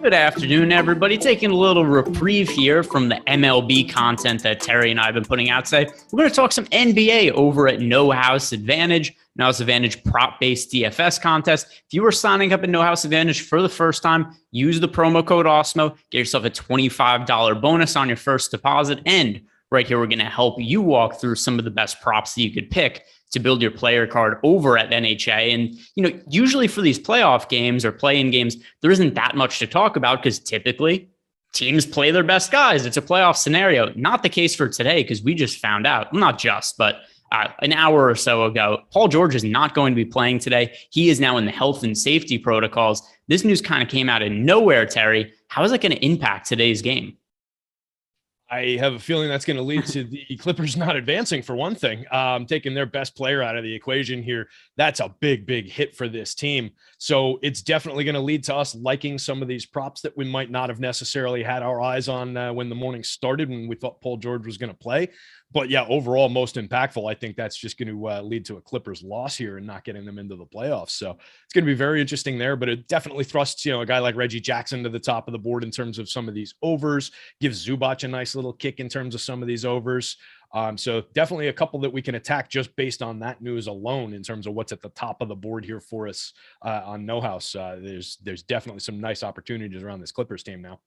Good afternoon, everybody. Taking a little reprieve here from the MLB content that Terry and I have been putting out today. We're going to talk some NBA over at No House Advantage. No House Advantage prop-based DFS contest. If you are signing up at No House Advantage for the first time, use the promo code Awesemo. Get yourself a $25 bonus on your first deposit. And right here, we're going to help you walk through some of the best props that you could pick to build your player card over at NHA. And, usually for these playoff games or play-in games, there isn't that much to talk about because typically teams play their best guys. It's a playoff scenario. Not the case for today because we just found out, well, not just, but an hour or so ago, Paul George is not going to be playing today. He is now in the health and safety protocols. This news kind of came out of nowhere, Terry. How is that going to impact today's game? I have a feeling that's going to lead to the Clippers not advancing, for one thing. Taking their best player out of the equation here, that's a big, big hit for this team. So it's definitely going to lead to us liking some of these props that we might not have necessarily had our eyes on when the morning started, when we thought Paul George was going to play. But yeah, overall, most impactful. I think that's just going to lead to a Clippers loss here and not getting them into the playoffs. So it's going to be very interesting there, but it definitely thrusts, a guy like Reggie Jackson to the top of the board in terms of some of these overs, gives Zubac a nice little kick in terms of some of these overs. So definitely a couple that we can attack just based on that news alone in terms of what's at the top of the board here for us on No House. There's definitely some nice opportunities around this Clippers team now.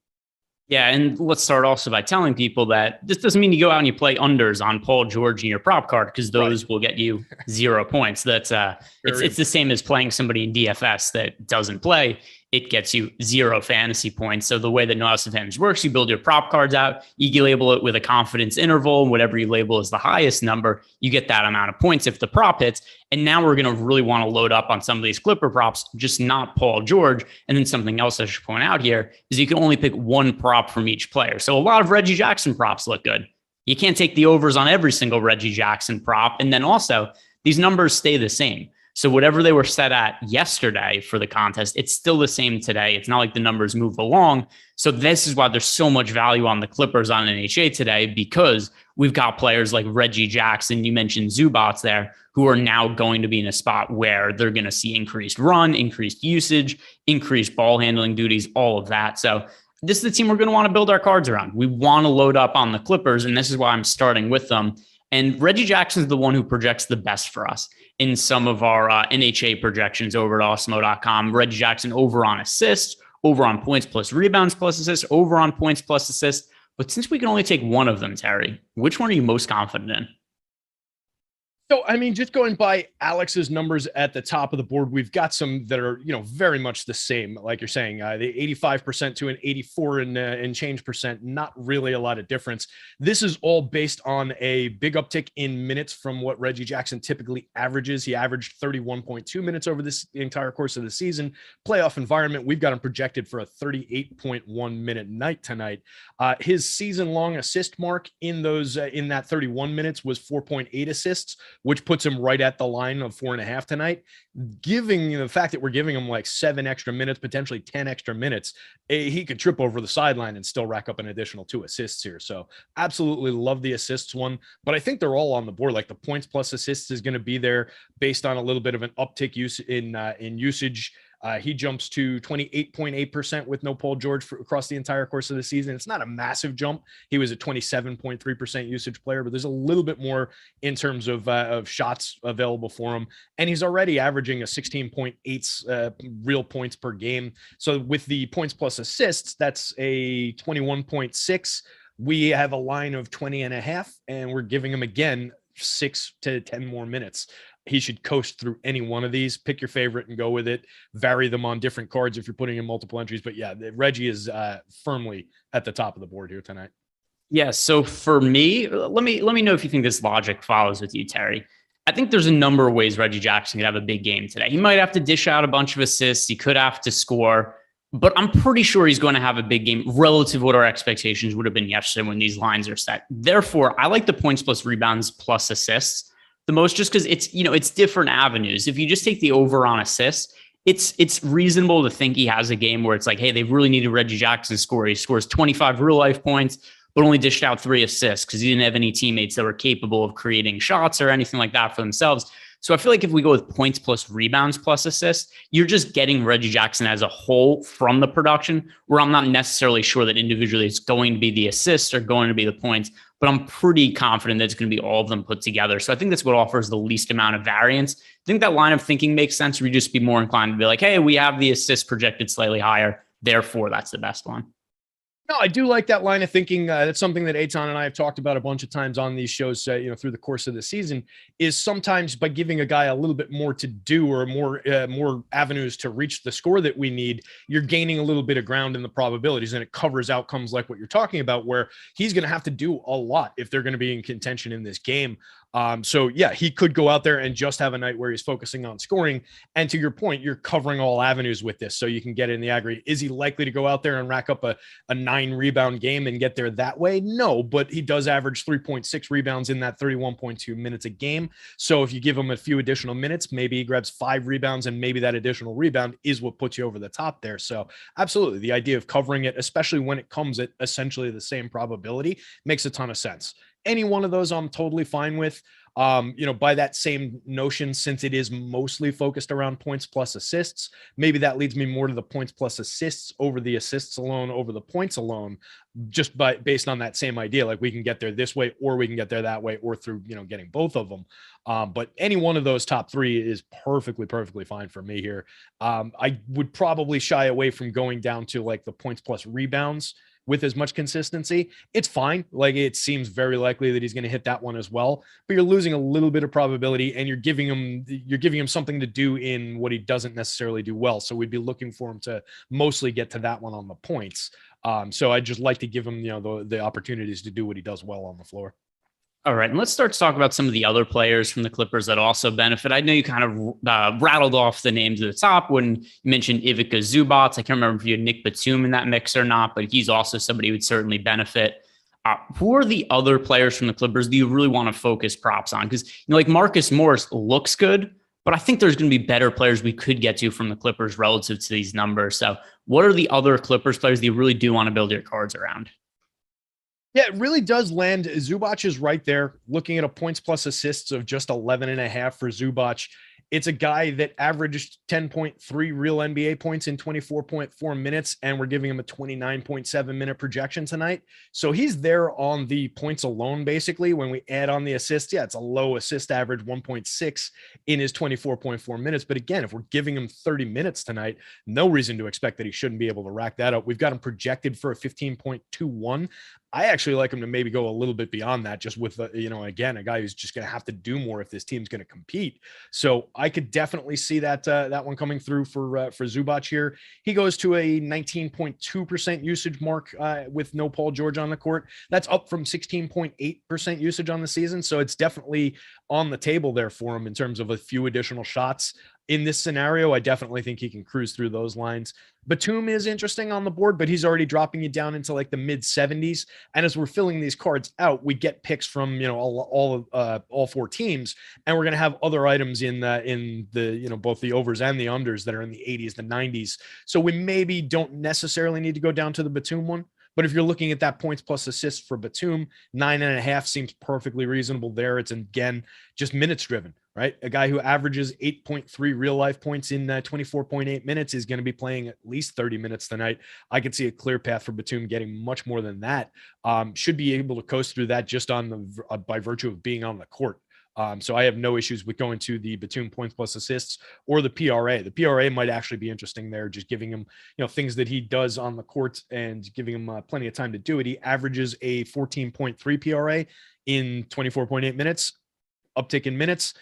Yeah, and let's start also by telling people that this doesn't mean you go out and you play unders on Paul George in your prop card because those will get you 0 points. That's it's the same as playing somebody in DFS that doesn't play. It gets you 0 fantasy points. So the way that No House Advantage works, you build your prop cards out, you label it with a confidence interval, and whatever you label as the highest number, you get that amount of points if the prop hits. And now we're going to really want to load up on some of these Clipper props, just not Paul George. And then something else I should point out here is you can only pick one prop from each player. So a lot of Reggie Jackson props look good. You can't take the overs on every single Reggie Jackson prop. And then also, these numbers stay the same. So whatever they were set at yesterday for the contest, it's still the same today. It's not like the numbers move along. So this is why there's so much value on the Clippers on NHA today, because we've got players like Reggie Jackson, you mentioned Zubac there, who are now going to be in a spot where they're going to see increased run, increased usage, increased ball handling duties, all of that. So this is the team we're going to want to build our cards around. We want to load up on the Clippers, and this is why I'm starting with them. And Reggie Jackson is the one who projects the best for us in some of our NHA projections over at Awesemo.com. Reggie Jackson over on assists, over on points plus rebounds plus assists, over on points plus assists. But since we can only take one of them, Terry, which one are you most confident in? So, just going by Alex's numbers at the top of the board, we've got some that are, very much the same. Like you're saying, the 85% to an 84 and change percent, not really a lot of difference. This is all based on a big uptick in minutes from what Reggie Jackson typically averages. He averaged 31.2 minutes over the entire course of the season. Playoff environment, we've got him projected for a 38.1 minute night tonight. His season-long assist mark in that 31 minutes was 4.8 assists, which puts him right at the line of 4.5 tonight. Giving the fact that we're giving him like 7 extra minutes, potentially 10 extra minutes, he could trip over the sideline and still rack up an additional 2 assists here. So absolutely love the assists one, but I think they're all on the board. Like the points plus assists is going to be there based on a little bit of an uptick in usage. He jumps to 28.8% with no Paul George across the entire course of the season. It's not a massive jump. He was a 27.3% usage player, but there's a little bit more in terms of shots available for him. And he's already averaging a 16.8 real points per game. So with the points plus assists, that's a 21.6. We have a line of 20.5, and we're giving him again 6 to 10 more minutes. He should coast through any one of these. Pick your favorite and go with it. Vary them on different cards if you're putting in multiple entries. But yeah, Reggie is firmly at the top of the board here tonight. Yeah. So for me, let me know if you think this logic follows with you, Terry. I think there's a number of ways Reggie Jackson could have a big game today. He might have to dish out a bunch of assists. He could have to score. but I'm pretty sure he's going to have a big game relative to what our expectations would have been yesterday when these lines are set. Therefore, I like the points plus rebounds plus assists the most, just because it's different avenues. If you just take the over on assists, it's reasonable to think he has a game where it's like, hey, they really needed Reggie Jackson to score. He scores 25 real life points, but only dished out 3 assists because he didn't have any teammates that were capable of creating shots or anything like that for themselves. So I feel like if we go with points plus rebounds plus assists, you're just getting Reggie Jackson as a whole from the production, where I'm not necessarily sure that individually it's going to be the assists or going to be the points, but I'm pretty confident that it's going to be all of them put together. So I think that's what offers the least amount of variance. I think that line of thinking makes sense. We just be more inclined to be like, hey, we have the assists projected slightly higher, therefore that's the best one. No, I do like that line of thinking. That's something that Eitan and I have talked about a bunch of times on these shows, through the course of the season, is sometimes by giving a guy a little bit more to do or more avenues to reach the score that we need, you're gaining a little bit of ground in the probabilities, and it covers outcomes like what you're talking about, where he's going to have to do a lot if they're going to be in contention in this game. So yeah, he could go out there and just have a night where he's focusing on scoring. And to your point, you're covering all avenues with this, so you can get in the aggregate. Is he likely to go out there and rack up a 9 rebound game and get there that way? No, but he does average 3.6 rebounds in that 31.2 minutes a game. So if you give him a few additional minutes, maybe he grabs 5 rebounds, and maybe that additional rebound is what puts you over the top there. So absolutely, the idea of covering it, especially when it comes at essentially the same probability, makes a ton of sense. Any one of those I'm totally fine with. By that same notion, since it is mostly focused around points plus assists, maybe that leads me more to the points plus assists over the assists alone, over the points alone, just based on that same idea. Like, we can get there this way, or we can get there that way, or through, getting both of them. But any one of those top 3 is perfectly fine for me here. I would probably shy away from going down to like the points plus rebounds with as much consistency. It's fine. Like, it seems very likely that he's going to hit that one as well, but you're losing a little bit of probability, and you're giving him something to do in what he doesn't necessarily do well. So we'd be looking for him to mostly get to that one on the points. So I'd just like to give him, the opportunities to do what he does well on the floor. All right, and let's start to talk about some of the other players from the Clippers that also benefit. I know you kind of rattled off the names at the top when you mentioned Ivica Zubac. I can't remember if you had Nick Batum in that mix or not, but he's also somebody who would certainly benefit. Who are the other players from the Clippers that you really want to focus props on? Because, like Marcus Morris looks good, but I think there's going to be better players we could get to from the Clippers relative to these numbers. So what are the other Clippers players that you really do want to build your cards around? Yeah, it really does land. Zubac is right there, looking at a points plus assists of just 11.5 for Zubac. It's a guy that averaged 10.3 real NBA points in 24.4 minutes, and we're giving him a 29.7 minute projection tonight. So he's there on the points alone, basically. When we add on the assists, yeah, it's a low assist average, 1.6 in his 24.4 minutes. But again, if we're giving him 30 minutes tonight, no reason to expect that he shouldn't be able to rack that up. We've got him projected for a 15.21. I actually like him to maybe go a little bit beyond that, just with, again, a guy who's just going to have to do more if this team's going to compete. So I could definitely see that one coming through for Zubac here. He goes to a 19.2% usage mark with no Paul George on the court. That's up from 16.8% usage on the season. So it's definitely on the table there for him in terms of a few additional shots. In this scenario, I definitely think he can cruise through those lines. Batum is interesting on the board, but he's already dropping you down into like the mid 70s. And as we're filling these cards out, we get picks from, all 4 teams, and we're going to have other items in the both the overs and the unders that are in the 80s, the 90s. So we maybe don't necessarily need to go down to the Batum one. But if you're looking at that points plus assists for Batum, 9.5 seems perfectly reasonable there. It's, again, just minutes driven, right? A guy who averages 8.3 real life points in 24.8 minutes is going to be playing at least 30 minutes tonight. I could see a clear path for Batum getting much more than that. Should be able to coast through that just by virtue of being on the court. So I have no issues with going to the Batum points plus assists or the PRA. The PRA might actually be interesting there, just giving him, things that he does on the court and giving him plenty of time to do it. He averages a 14.3 PRA in 24.8 minutes, uptick in minutes,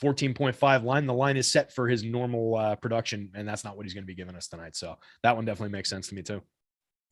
14.5 line. The line is set for his normal production, and that's not what he's going to be giving us tonight. So that one definitely makes sense to me too.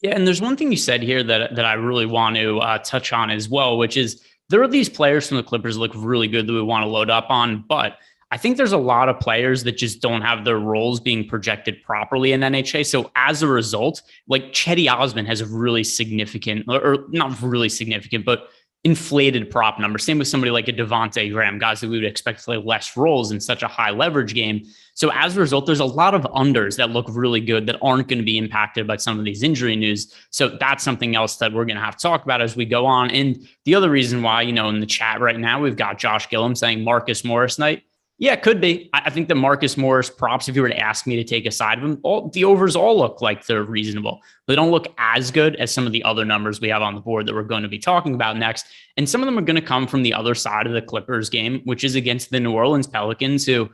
Yeah, and there's one thing you said here that I really want to touch on as well, which is there are these players from the Clippers that look really good that we want to load up on, but I think there's a lot of players that just don't have their roles being projected properly in NHA. So as a result, like Chetty Osman has a really significant, or not really significant, but inflated prop number. Same with somebody like a Devontae Graham, guys that we would expect to play less roles in such a high leverage game. So as a result, there's a lot of unders that look really good that aren't going to be impacted by some of these injury news. So that's something else that we're going to have to talk about as we go on. And the other reason why, you know, in the chat right now, we've got Josh Gillum saying Marcus Morris night. Yeah, it could be. I think the Marcus Morris props, if you were to ask me to take a side of them, the overs all look like they're reasonable. They don't look as good as some of the other numbers we have on the board that we're going to be talking about next. And some of them are going to come from the other side of the Clippers game, which is against the New Orleans Pelicans, who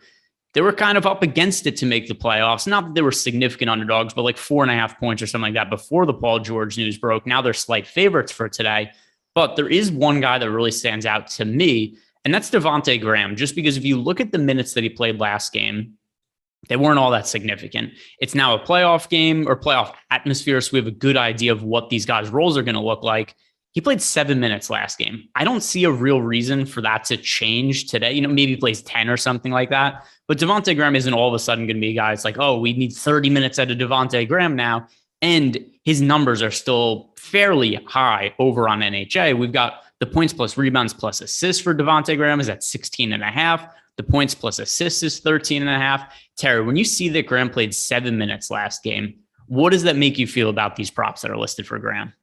they were kind of up against it to make the playoffs. Not that they were significant underdogs, but like 4.5 points or something like that before the Paul George news broke. Now they're slight favorites for today. But there is one guy that really stands out to me, and that's Devontae Graham, just because if you look at the minutes that he played last game, they weren't all that significant. It's now a playoff game or playoff atmosphere, so we have a good idea of what these guys' roles are going to look like. He played 7 minutes last game. I don't see a real reason for that to change today. You know, maybe he plays 10 or something like that. But Devontae Graham isn't all of a sudden going to be a guy. It's like, oh, we need 30 minutes out of Devontae Graham now. And his numbers are still fairly high over on NHA. We've got the points plus rebounds plus assists for Devontae Graham is at 16.5. The points plus assists is 13.5. Terry, when you see that Graham played 7 minutes last game, what does that make you feel about these props that are listed for Graham?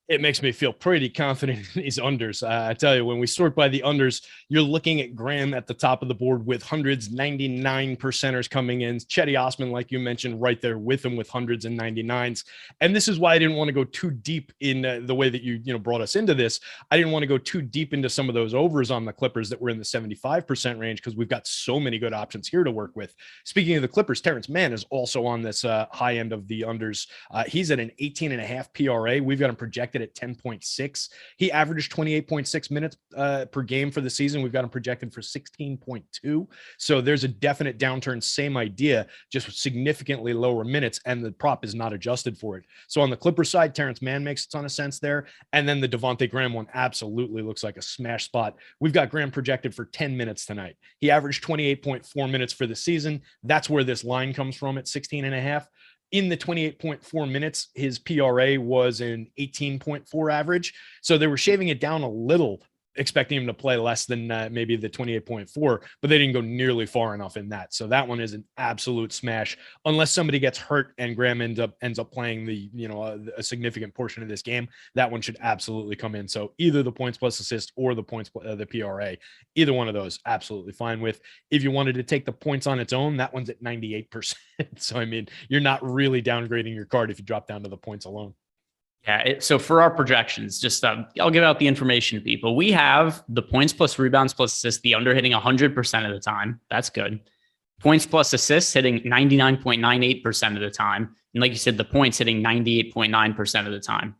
It makes me feel pretty confident in these unders. I tell you, when we sort by the unders, you're looking at Graham at the top of the board with hundreds, 99 percenters coming in. Chetty Osman, like you mentioned, right there with him with hundreds and 99s. And this is why I didn't want to go too deep in the way that you brought us into this. I didn't want to go too deep into some of those overs on the Clippers that were in the 75% range because we've got so many good options here to work with. Speaking of the Clippers, Terrence Mann is also on this high end of the unders. He's at an 18.5 PRA. We've got him projected at 10.6. He averaged 28.6 minutes per game for the season. We've got him projected for 16.2. So there's a definite downturn. Same idea, just significantly lower minutes, and the prop is not adjusted for it. So on the Clippers side, Terrence Mann makes a ton of sense there. And then the Devontae Graham one absolutely looks like a smash spot. We've got Graham projected for 10 minutes tonight. He averaged 28.4 minutes for the season. That's where this line comes from at 16.5. In the 28.4 minutes, his PRA was an 18.4 average. So they were shaving it down a little, expecting him to play less than maybe the 28.4, but they didn't go nearly far enough in that. So that one is an absolute smash, unless somebody gets hurt and Graham ends up playing the, a significant portion of this game. That one should absolutely come in. So either the points plus assist or the points, the PRA, either one of those, absolutely fine with. If you wanted to take the points on its own, that one's at 98%. So, I mean, you're not really downgrading your card if you drop down to the points alone. Yeah. So for our projections, just I'll give out the information to people. We have the points plus rebounds plus assists, the under hitting 100% of the time. That's good. Points plus assists hitting 99.98% of the time. And like you said, the points hitting 98.9% of the time.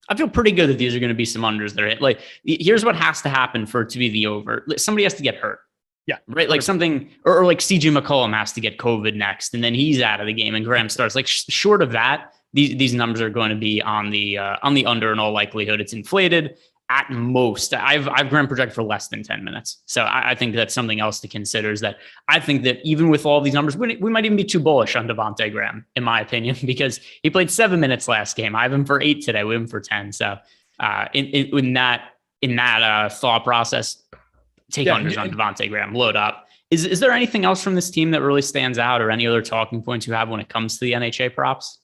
I feel pretty good that these are going to be some unders that are hit. Like, here's what has to happen for it to be the over. Somebody has to get hurt. Yeah. Right. Like something, or like CJ McCollum has to get COVID next, and then he's out of the game and Graham starts. Like short of that, these numbers are going to be on the under in all likelihood. It's inflated at most. I've Graham projected for less than 10 minutes. So I think that's something else to consider, is that I think that even with all these numbers, we might even be too bullish on Devontae Graham, in my opinion, because he played 7 minutes last game. I have him for 8 today. We have him for 10. So in that thought process, take unders on Devontae Graham, load up. Is there anything else from this team that really stands out, or any other talking points you have when it comes to the NHA props?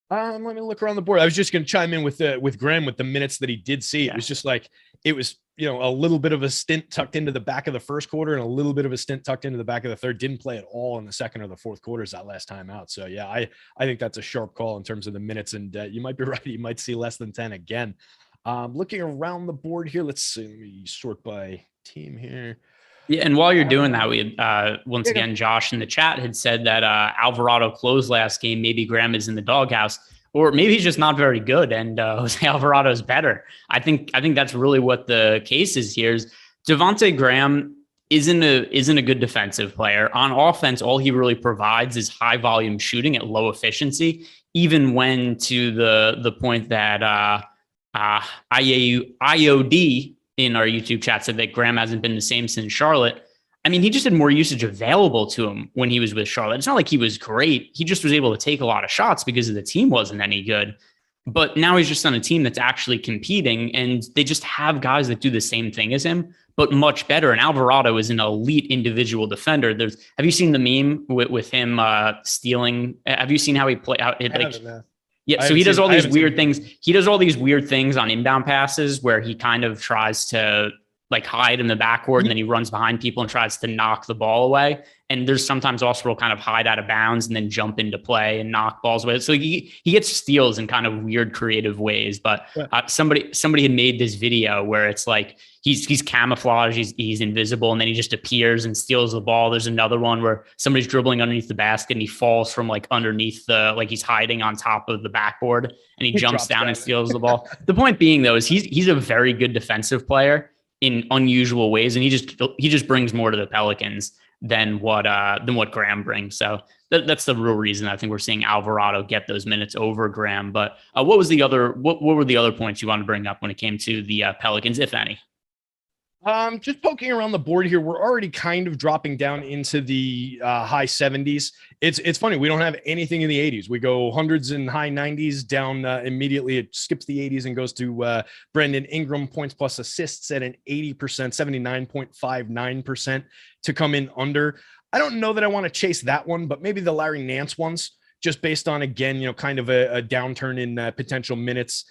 Let me look around the board. I was just going to chime in with Graham with the minutes that he did see. Yeah. It was just like, it was, a little bit of a stint tucked into the back of the first quarter and a little bit of a stint tucked into the back of the third. Didn't play at all in the second or the fourth quarters that last time out. So yeah, I think that's a sharp call in terms of the minutes, and you might be right. You might see less than 10 again. Looking around the board here, let's see, let me sort by team here. Yeah, and while you're doing that, we once again, Josh in the chat had said that Alvarado closed last game. Maybe Graham is in the doghouse, or maybe he's just not very good, and Jose Alvarado is better. I think that's really what the case is here. Is Devontae Graham isn't a good defensive player. On offense, all he really provides is high volume shooting at low efficiency. Even when, to the point that IOD in our YouTube chat said that Graham hasn't been the same since Charlotte. I mean, he just had more usage available to him when he was with Charlotte. It's not like he was great. He just was able to take a lot of shots because the team wasn't any good. But now he's just on a team that's actually competing, and they just have guys that do the same thing as him, but much better. And Alvarado is an elite individual defender. Have you seen the meme with him stealing? Have you seen how he play out? Yeah, so he does all these weird things. He does all these weird things on inbound passes where he kind of tries to like hide in the backcourt, and then he runs behind people and tries to knock the ball away. And there's sometimes also will kind of hide out of bounds and then jump into play and knock balls away. So he gets steals in kind of weird, creative ways. But somebody had made this video where it's like he's camouflaged, he's invisible, and then he just appears and steals the ball. There's another one where somebody's dribbling underneath the basket and he falls from like underneath like he's hiding on top of the backboard, and he jumps down and steals the ball. The point being though is he's a very good defensive player in unusual ways, and he just brings more to the Pelicans than what Graham brings. So that's the real reason I think we're seeing Alvarado get those minutes over Graham. But what were the other points you want to bring up when it came to the Pelicans, if any? Just poking around the board here, we're already kind of dropping down into the high 70s. It's funny, we don't have anything in the 80s. We go hundreds and high 90s down immediately. It skips the 80s and goes to Brendan Ingram points plus assists at an 80%, 79.59% to come in under. I don't know that I want to chase that one, but maybe the Larry Nance ones, just based on, again, kind of a downturn in potential minutes.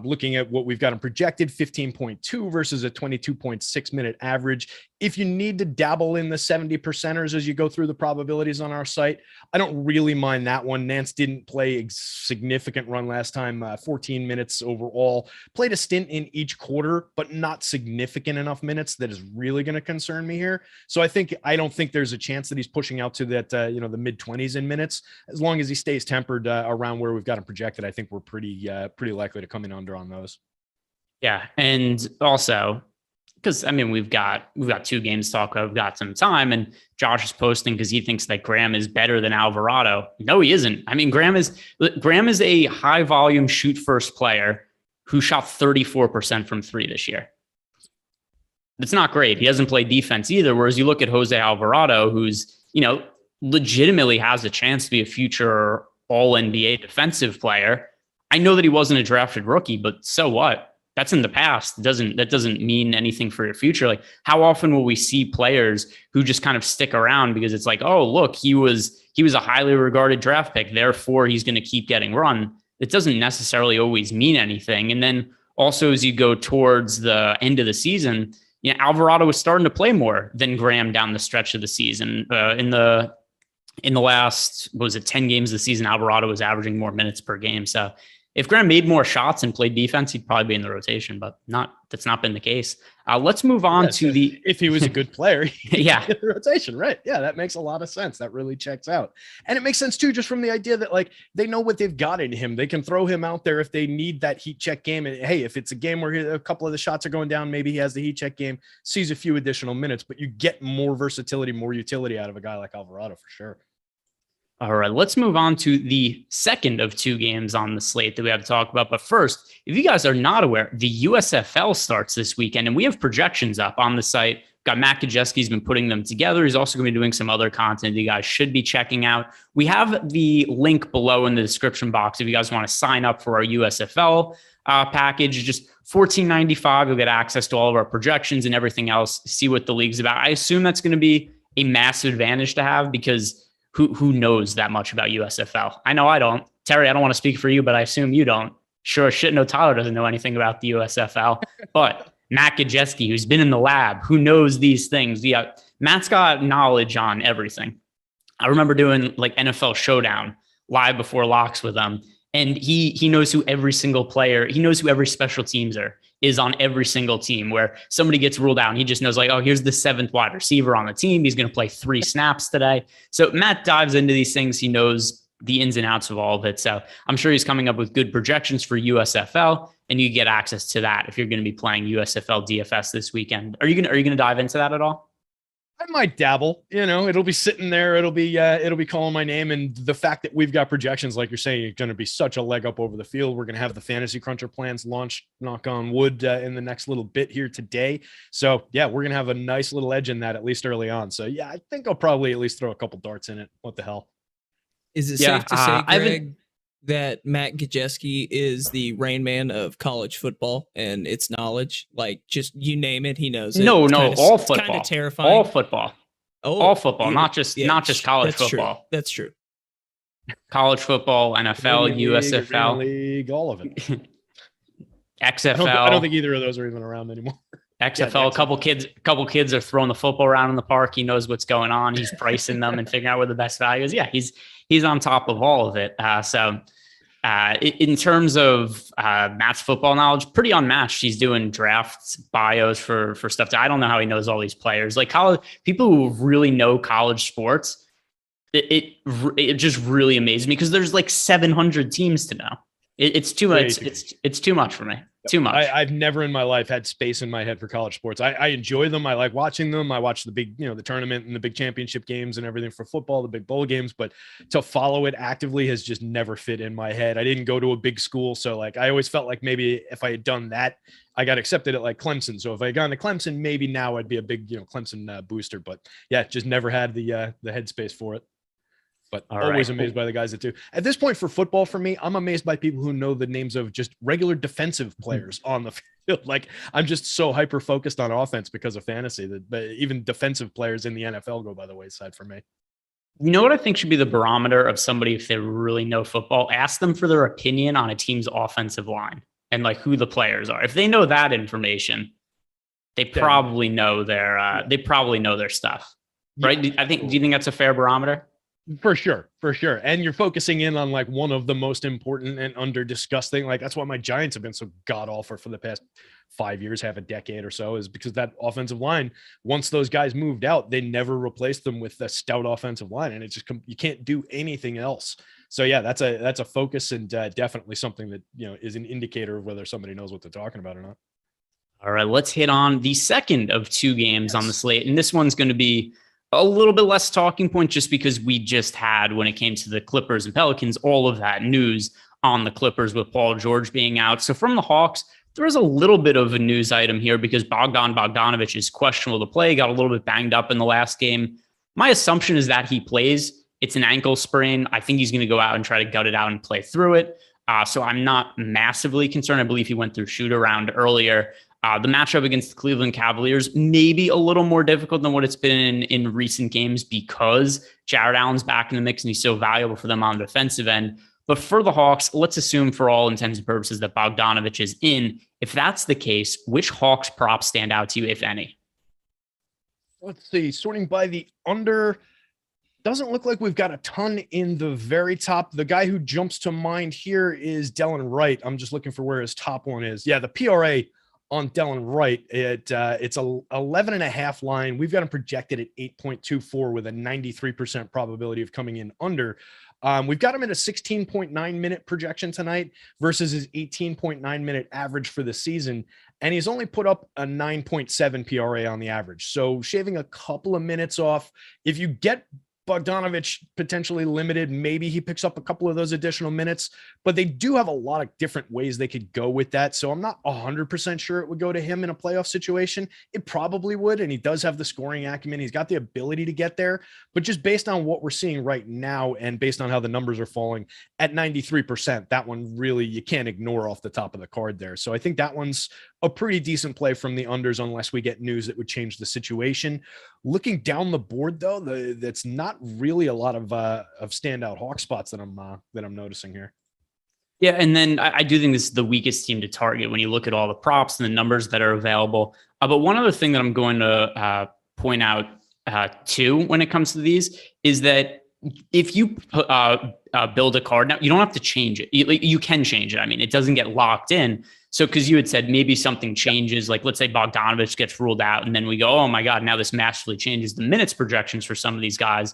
Looking at what we've got him projected, 15.2 versus a 22.6 minute average. If you need to dabble in the 70 percenters as you go through the probabilities on our site, I don't really mind that one. Nance didn't play a significant run last time, 14 minutes overall. Played a stint in each quarter, but not significant enough minutes that is really going to concern me here. So I don't think there's a chance that he's pushing out to that, the mid 20s in minutes. As long as he stays tempered around where we've got him projected, I think we're pretty likely to come in under on those. Yeah, and also because I mean we've got 2 games to talk about. We've got some time, and Josh is posting because he thinks that Graham is better than Alvarado. No, he isn't. I mean, Graham is a high volume shoot first player who shot 34% from 3 this year. It's not great. He hasn't played defense either. Whereas you look at Jose Alvarado, who's legitimately has a chance to be a future All NBA defensive player. I know that he wasn't a drafted rookie, but so what? That's in the past. That doesn't mean anything for your future. Like, how often will we see players who just kind of stick around because it's like, oh, look, he was a highly regarded draft pick, therefore he's going to keep getting run. It doesn't necessarily always mean anything. And then also as you go towards the end of the season, Alvarado was starting to play more than Graham down the stretch of the season. In the last, 10 games of the season, Alvarado was averaging more minutes per game. So if Graham made more shots and played defense, he'd probably be in the rotation, but that's not been the case. Let's move on to if he was a good player, yeah, in the rotation, right? Yeah, that makes a lot of sense. That really checks out, and it makes sense too, just from the idea that like they know what they've got in him. They can throw him out there if they need that heat check game. And hey, if it's a game where a couple of the shots are going down, maybe he has the heat check game, sees a few additional minutes, but you get more versatility, more utility out of a guy like Alvarado for sure. All right, let's move on to the second of 2 games on the slate that we have to talk about. But first, if you guys are not aware, the USFL starts this weekend, and we have projections up on the site. Got Matt Kajeski's been putting them together. He's also going to be doing some other content you guys should be checking out. We have the link below in the description box if you guys want to sign up for our USFL package. Just $14.95. You'll get access to all of our projections and everything else. See what the league's about. I assume that's going to be a massive advantage to have because who knows that much about USFL? I know I don't. Terry, I don't want to speak for you, but I assume you don't. Sure shit, no, Tyler doesn't know anything about the USFL. But Matt Kajeski, who's been in the lab, who knows these things. Yeah, Matt's got knowledge on everything. I remember doing like NFL Showdown live before locks with him, and he knows who every single player, he knows who every special teams is on every single team where somebody gets ruled out and he just knows like, oh, here's the 7th wide receiver on the team. He's going to play 3 snaps today. So Matt dives into these things. He knows the ins and outs of all of it. So I'm sure he's coming up with good projections for USFL, and you get access to that if you're going to be playing USFL DFS this weekend. Are you going to dive into that at all? I might dabble, it'll be sitting there. It'll be calling my name. And the fact that we've got projections, like you're saying, it's going to be such a leg up over the field. We're going to have the Fantasy Cruncher plans launched, knock on wood, in the next little bit here today. So yeah, we're going to have a nice little edge in that, at least early on. So yeah, I think I'll probably at least throw a couple darts in it. What the hell? Is it safe to say, Greg, that Matt Gajewski is the Rain Man of college football and its knowledge? Like, just you name it, he knows it. No, all football. Kind of terrifying. All football. All football, yeah, not just college football. True. That's true. College football, NFL, USFL, League, all of it. XFL. I don't think either of those are even around anymore. XFL, a couple kids are throwing the football around in the park. He knows what's going on. He's pricing them and figuring out where the best value is. Yeah, he's on top of all of it. In terms of Matt's football knowledge, pretty unmatched. He's doing drafts, bios for stuff. I don't know how he knows all these players. Like college people who really know college sports, it just really amazes me because there's like 700 teams to know. It's too much. It's too much for me. Too much. I've never in my life had space in my head for college sports. I enjoy them. I like watching them. I watch the big, the tournament and the big championship games and everything for football, the big bowl games. But to follow it actively has just never fit in my head. I didn't go to a big school. So like, I always felt like maybe if I had done that, I got accepted at like Clemson. So if I had gone to Clemson, maybe now I'd be a big, Clemson booster. But yeah, just never had the headspace for it. But always amazed by the guys that do. At this point for football, for me, I'm amazed by people who know the names of just regular defensive players on the field. Like I'm just so hyper focused on offense because of fantasy that even defensive players in the NFL go by the wayside for me. You know what I think should be the barometer of somebody if they really know football? Ask them for their opinion on a team's offensive line and like who the players are. If they know that information, they probably know their stuff, right? Yeah. Do you think that's a fair barometer? For sure. And you're focusing in on like one of the most important and under discussed thing. Like that's why my Giants have been so god awful for the past 5 years, half a decade or so, is because that offensive line, once those guys moved out, they never replaced them with a stout offensive line. And it's just, you can't do anything else. So yeah, that's a focus and definitely something that, is an indicator of whether somebody knows what they're talking about or not. All right, let's hit on the second of two games on the slate. And this one's going to be a little bit less talking point just because we just had, when it came to the Clippers and Pelicans, all of that news on the Clippers with Paul George being out. So from the Hawks, there is a little bit of a news item here because Bogdanovic is questionable to play, got a little bit banged up in the last game. My assumption is that he plays. It's an ankle sprain. I think he's going to go out and try to gut it out and play through it. So I'm not massively concerned. I believe he went through shoot around earlier. The matchup against the Cleveland Cavaliers may be a little more difficult than what it's been in recent games because Jared Allen's back in the mix and he's so valuable for them on the defensive end. But for the Hawks, let's assume for all intents and purposes that Bogdanovic is in. If that's the case, which Hawks props stand out to you, if any? Let's see. Sorting by the under, doesn't look like we've got a ton in the very top. The guy who jumps to mind here is Delon Wright. I'm just looking for where his top one is. Yeah, the PRA on Delon Wright, it's a 11.5 line. We've got him projected at 8.24 with a 93% probability of coming in under. We've got him at a 16.9 minute projection tonight versus his 18.9 minute average for the season. And he's only put up a 9.7 PRA on the average. So shaving a couple of minutes off. If you get Bogdanovic potentially limited, maybe he picks up a couple of those additional minutes, but they do have a lot of different ways they could go with that. So I'm not 100% sure it would go to him in a playoff situation. It probably would. And he does have the scoring acumen. He's got the ability to get there, but just based on what we're seeing right now and based on how the numbers are falling at 93%, that one really, you can't ignore off the top of the card there. So I think that one's a pretty decent play from the unders unless we get news that would change the situation. Looking down the board, though, that's not really a lot of standout Hawk spots that I'm noticing here. Yeah, and then I do think this is the weakest team to target when you look at all the props and the numbers that are available. But one other thing that I'm going to point out too when it comes to these is that if you build a card now, you don't have to change it. You can change it. I mean, it doesn't get locked in. So, because you had said maybe something changes, like let's say Bogdanovic gets ruled out, and then we go, oh my God, now this massively changes the minutes projections for some of these guys.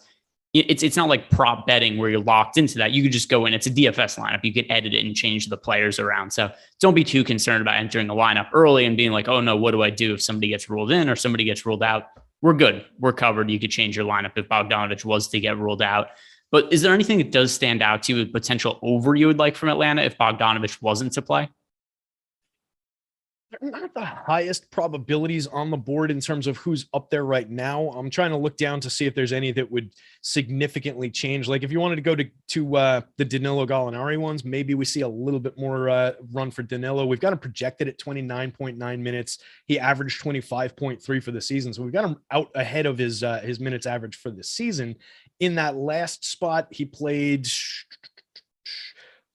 It's not like prop betting where you're locked into that. You could just go in. It's a DFS lineup. You can edit it and change the players around. So don't be too concerned about entering a lineup early and being like, oh no, what do I do if somebody gets ruled in or somebody gets ruled out? we're good. We're covered. You could change your lineup if Bogdanovich was to get ruled out. But is there anything that does stand out to you with potential over you would like from Atlanta if Bogdanovich wasn't to play? They're not the highest probabilities on the board in terms of who's up there right now. I'm trying to look down to see if there's any that would significantly change. Like if you wanted to go to the Danilo Gallinari ones, maybe we see a little bit more run for Danilo. We've got him projected at 29.9 minutes. He averaged 25.3 for the season. So we've got him out ahead of his minutes average for the season. In that last spot, he played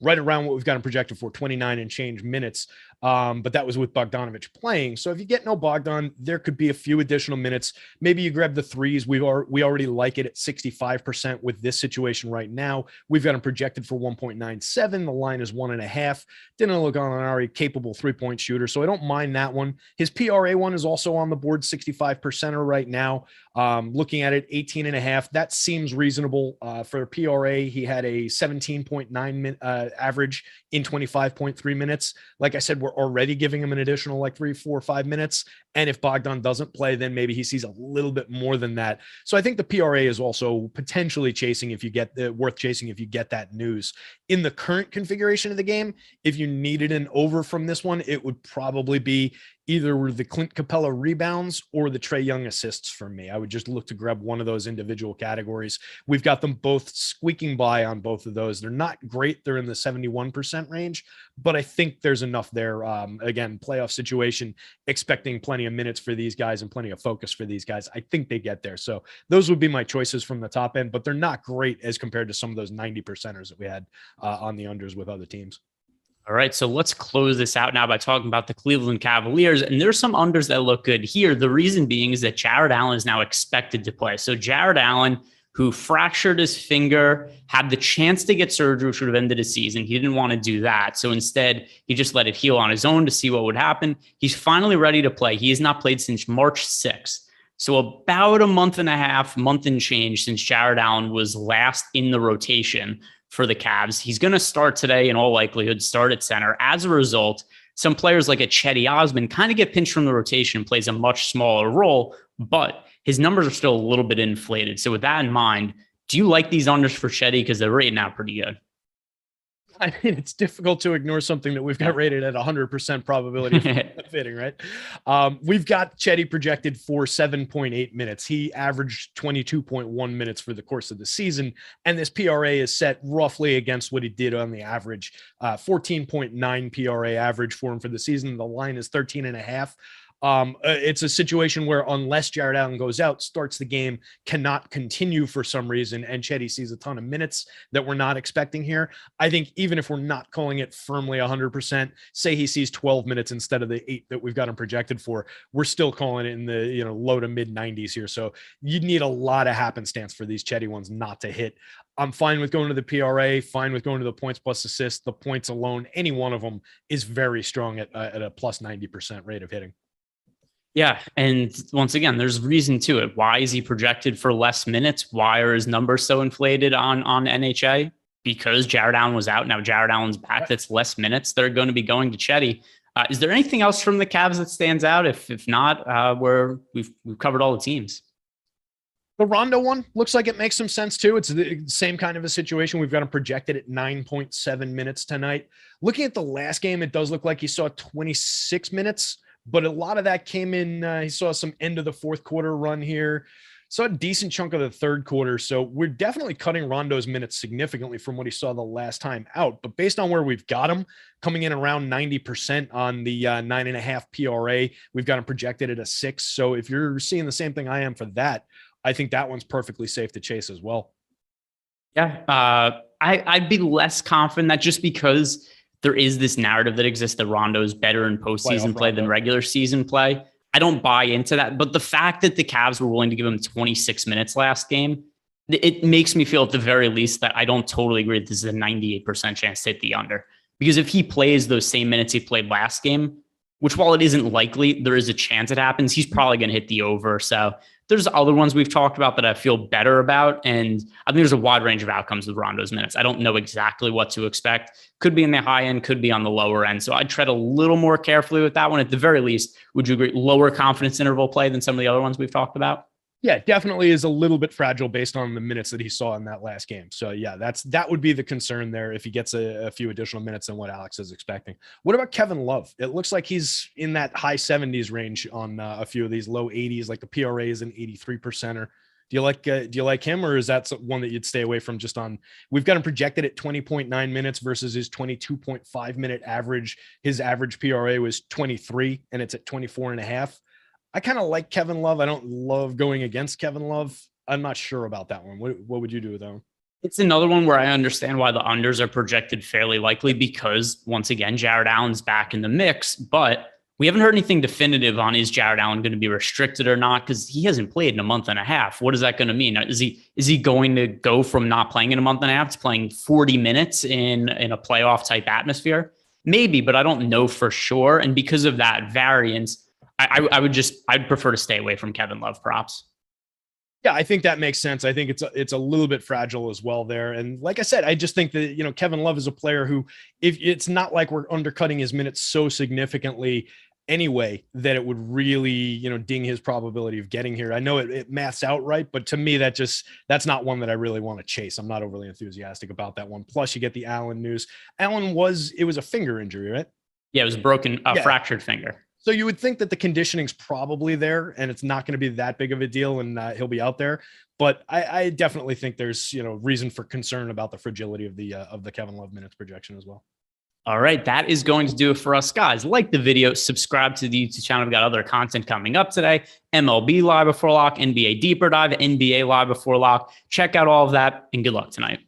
right around what we've got him projected for, 29 and change minutes. But that was with Bogdanovich playing. So if you get no Bogdan, there could be a few additional minutes. Maybe you grab the threes. We already like it at 65% with this situation right now. We've got him projected for 1.97. The line is 1.5. Danilo Gallinari, capable 3-point shooter. So I don't mind that one. His PRA one is also on the board, 65%er right now. Looking at it, 18.5. That seems reasonable. For PRA, he had a 17.9 average in 25.3 minutes. Like I said, we're already giving him an additional like 3, 4, 5 minutes. And if Bogdan doesn't play, then maybe he sees a little bit more than that. So I think the PRA is also potentially chasing if you get worth chasing if you get that news. In the current configuration of the game, if you needed an over from this one, it would probably be either the Clint Capella rebounds or the Trae Young assists for me. I would just look to grab one of those individual categories. We've got them both squeaking by on both of those. They're not great. They're in the 71% range, but I think there's enough there. Again, playoff situation, expecting plenty of minutes for these guys and plenty of focus for these guys. I think they get there. So those would be my choices from the top end, but they're not great as compared to some of those 90%ers that we had on the unders with other teams. All right, so let's close this out now by talking about the Cleveland Cavaliers. And there's some unders that look good here. The reason being is that Jared Allen is now expected to play. So Jared Allen, who fractured his finger, had the chance to get surgery, which would have ended his season. He didn't want to do that. So instead, he just let it heal on his own to see what would happen. He's finally ready to play. He has not played since March 6th. So about a month and a half, month and change since Jared Allen was last in the rotation for the Cavs. He's going to start today, in all likelihood, start at center. As a result, some players like a Cedi Osman kind of get pinched from the rotation, plays a much smaller role, but his numbers are still a little bit inflated. So with that in mind, do you like these unders for Cedi? Because they're rated out pretty good. I mean, it's difficult to ignore something that we've got rated at 100% probability of fitting, right? We've got Cedi projected for 7.8 minutes. He averaged 22.1 minutes for the course of the season, and this PRA is set roughly against what he did on the average. 14.9 PRA average for him for the season. The line is 13.5. It's a situation where unless Jared Allen goes out, starts the game, cannot continue for some reason, and Cedi sees a ton of minutes that we're not expecting here. I think even if we're not calling it firmly 100%, say he sees 12 minutes instead of the 8 that we've got him projected for, we're still calling it in the low to mid 90s here. So you'd need a lot of happenstance for these Cedi ones not to hit. I'm fine with going to the PRA, fine with going to the points plus assists. The points alone, any one of them is very strong at a plus 90% rate of hitting. Yeah. And once again, there's reason to it. Why is he projected for less minutes? Why are his numbers so inflated on NHA? Because Jared Allen was out. Now Jared Allen's back. That's less minutes. They're going to be going to Cedi. Is there anything else from the Cavs that stands out? If not, we've covered all the teams. The Rondo one looks like it makes some sense too. It's the same kind of a situation. We've got him projected at 9.7 minutes tonight. Looking at the last game, it does look like he saw 26 minutes. But a lot of that came in. He saw some end of the fourth quarter run here. Saw a decent chunk of the third quarter. So we're definitely cutting Rondo's minutes significantly from what he saw the last time out. But based on where we've got him, coming in around 90% on the 9.5 PRA, we've got him projected at a 6. So if you're seeing the same thing I am for that, I think that one's perfectly safe to chase as well. Yeah. I'd be less confident that just because there is this narrative that exists that Rondo's better in postseason play than regular season play. I don't buy into that. But the fact that the Cavs were willing to give him 26 minutes last game, it makes me feel at the very least that I don't totally agree that this is a 98% chance to hit the under. Because if he plays those same minutes he played last game, which while it isn't likely, there is a chance it happens, he's probably going to hit the over. So there's other ones we've talked about that I feel better about. And I think there's a wide range of outcomes with Rondo's minutes. I don't know exactly what to expect. Could be in the high end, could be on the lower end. So I'd tread a little more carefully with that one. At the very least, would you agree, lower confidence interval play than some of the other ones we've talked about? Yeah, definitely is a little bit fragile based on the minutes that he saw in that last game. So yeah, that would be the concern there if he gets a few additional minutes than what Alex is expecting. What about Kevin Love? It looks like he's in that high 70s range on a few of these low 80s, like the PRA is an 83%er. Do you like him, or is that one that you'd stay away from just on, we've got him projected at 20.9 minutes versus his 22.5 minute average. His average PRA was 23 and it's at 24.5. I kind of like Kevin Love. I don't love going against Kevin Love. I'm not sure about that one. What would you do with that one? It's another one where I understand why the unders are projected fairly likely because, once again, Jared Allen's back in the mix, but we haven't heard anything definitive on is Jared Allen going to be restricted or not, because he hasn't played in a month and a half. What is that going to mean? Is he going to go from not playing in a month and a half to playing 40 minutes in a playoff type atmosphere? Maybe, but I don't know for sure. And because of that variance, I'd prefer to stay away from Kevin Love props. Yeah, I think that makes sense. I think it's a little bit fragile as well there. And like I said, I just think that, Kevin Love is a player who, if it's not like we're undercutting his minutes so significantly anyway, that it would really, ding his probability of getting here. I know it maths out right, but to me, that's not one that I really want to chase. I'm not overly enthusiastic about that one. Plus you get the Allen news. Allen was a finger injury, right? Yeah, it was fractured finger. So you would think that the conditioning's probably there and it's not going to be that big of a deal and he'll be out there. But I definitely think there's, reason for concern about the fragility of the Kevin Love minutes projection as well. All right, that is going to do it for us, guys. Like the video, subscribe to the YouTube channel. We've got other content coming up today. MLB Live Before Lock, NBA Deeper Dive, NBA Live Before Lock. Check out all of that and good luck tonight.